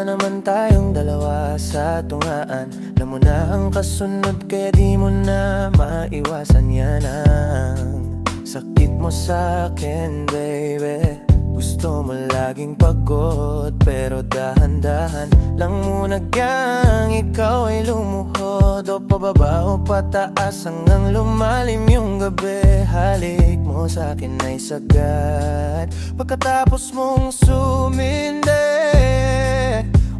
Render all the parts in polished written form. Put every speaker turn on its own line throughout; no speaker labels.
naman tayong dalawa sa tungaan. Alam mo na ang kasunod kaya di mo na maiwasan yan ang sakit mo sa akin, baby. Gusto mo laging pagod pero dahan-dahan lang muna gang ikaw ay lumuhod. O pababa o pataas hanggang lumalim yung gabi. Halik mo sa akin ay sagad pagkatapos mong sumindi.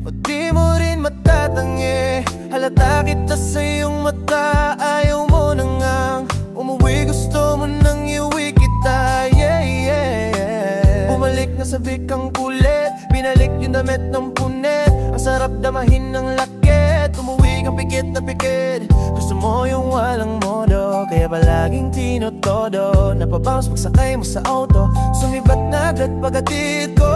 O di mo rin matatangi, halata kita sa iyong mata. Ayaw mo na ngang umuwi, gusto mo nang iuwi kita, yeah, yeah, yeah. Bumalik na sa bikang kulit, binalik yung damit ng punit. Ang sarap damahin ng lakit, umuwi kang pikit na pikit. Gusto mo yung walang modo, kaya palaging tinotodo. Napabounce pagsakay mo sa auto, sumibat na agad paghatid ko.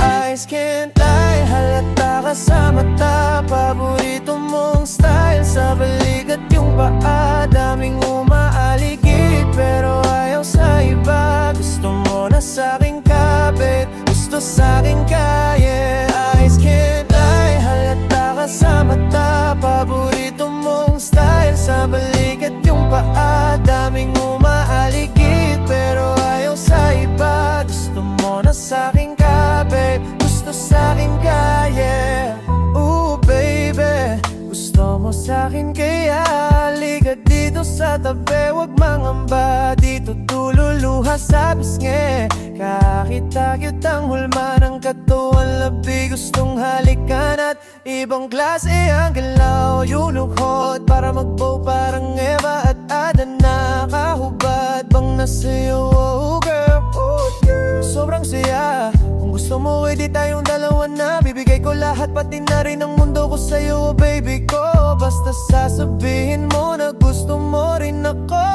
Eyes can't lie, halata ka sa mata. Paborito mong style, sa balikat yung paa. Daming umaaligid pero ayaw sa iba. Gusto mo na sa'king kapit, gusto sa'king kaya. Eyes can't lie, halata ka sa mata. Paborito mong style, sa balikat yung paa. Daming umaaligid pero ayaw sa iba. Gusto mo na sa'king kapit, gusto sa'kin kaya. Ooh baby, gusto mo sa'kin kaya. Halika dito sa tabi, wag mangamba. Dito tululuha sa pisngi. Kakita-cute ang hulma ng katawan labi. Gustong halikan at ibang klase ang galaw. You look hot, para magbow parang Eva at Adan. Nakahubad bang nasa'yo, oh girl, oh girl. Sobrang saya, kung gusto mo ay di tayong dalawa na. Bibigay ko lahat pati na rin ang mundo ko sa'yo, baby ko. Basta sasabihin mo na gusto mo rin ako.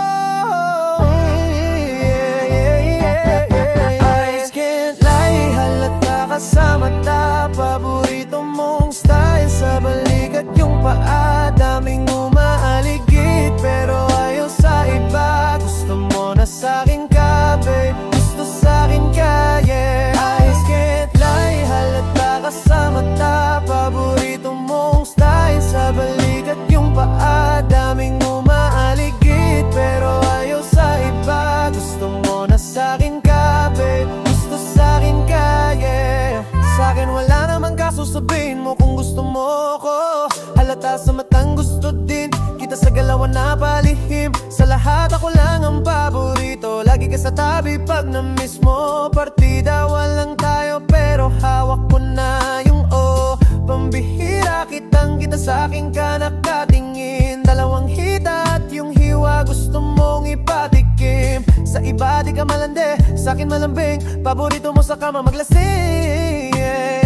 Eyes can't lie, halata ka sa mata. Paborito mong style, sa balikat yung paa. Daming umaaligid pero ayaw sa iba. Gusto mo na sa'king kape, gusto sa'kin kaya. Eyes can't lie, halata ka sa mata. Paborito mong style, sa balikat yung paa. Daming umaaligid pero ayaw sa iba. Gusto mo na sa'kin kape, gusto sa'kin kaya. Sa'kin wala namang kaso, sabihin mo kung gusto mo ko. Halata sa matang gusto din kita sa galawan na palihim. Sa lahat ako lang ang paborito, lagi ka sa tabi pag na-miss mo. Partida walang tayo pero hawak ko na yung o. Pambihira kitang kita sa'king ka nakatingin. Dalawang hita at yung hiwa gusto mong ipatikim. Sa iba di ka malandi, sa'kin malambing. Paborito mo sa kama maglasing, yeah.